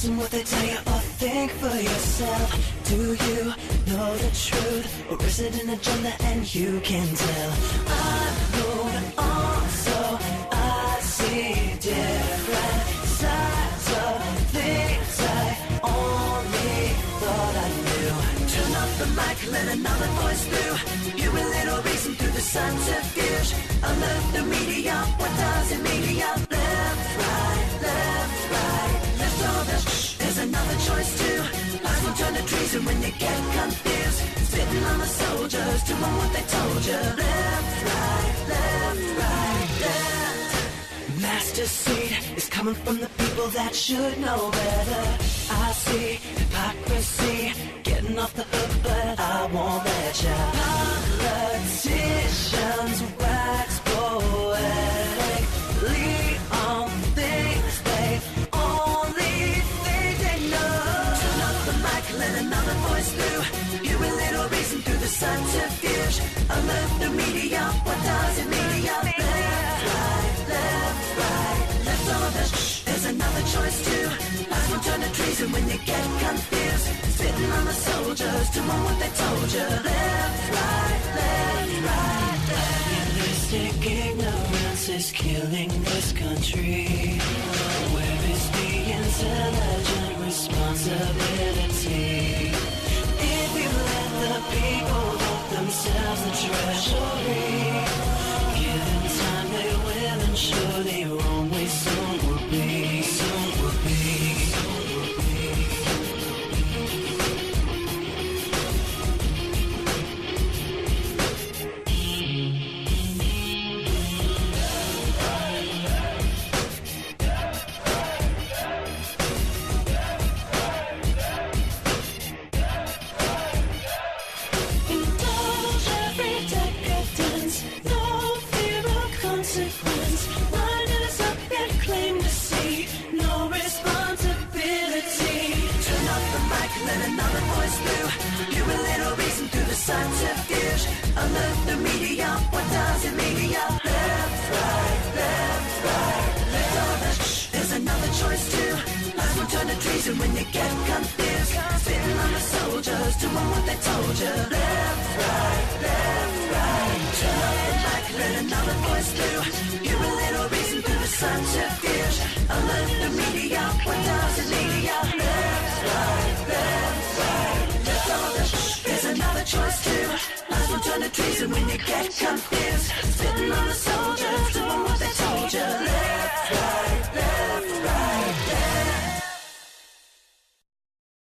listen what they tell you or think for yourself. Do you know the truth, or is it an agenda and you can tell? I'm moving on, so I see different sides of things I only thought I knew. Turn off the mic, let another voice through. You a little reason through the subterfuge. Alert the media, what does it media? Left, right, left or the there's another choice too. Lies will turn to treason when you get confused. Spitting on the soldiers, doing what they told you. Left, right, left. Master seed is coming from the people that should know better. I see hypocrisy getting off the hook, but I won't let ya. Politicians wax poetic, lead on things they only think they know. Turn up the mic, let another voice through. You a little reason through the subterfuge. Alert the media, what does it media? Left or the there's another choice too. Lies will turn to treason when you get confused. Spitting on the soldiers, doing what they told you. Left, right. Realistic ignorance is killing this country. Where is the intelligent responsibility? If you let the people vote themselves the treasury, given time they will ensure the wrong way soon will be. Blinders up and claim to see no responsibility. Turn up the mic, let another voice through. You a little reason through the subterfuge. Alert the media, what does it media? Left, right. Left or the there's another choice too. Lies will turn to treason when you get confused. Spitting on the soldiers, doing what they told you. Left, right. Turn up the mic, let another voice through. You a little reason through the subterfuge. Alert the media, what does it media? Left, right. Left or the there's another choice too. Lies will turn to treason when you get confused.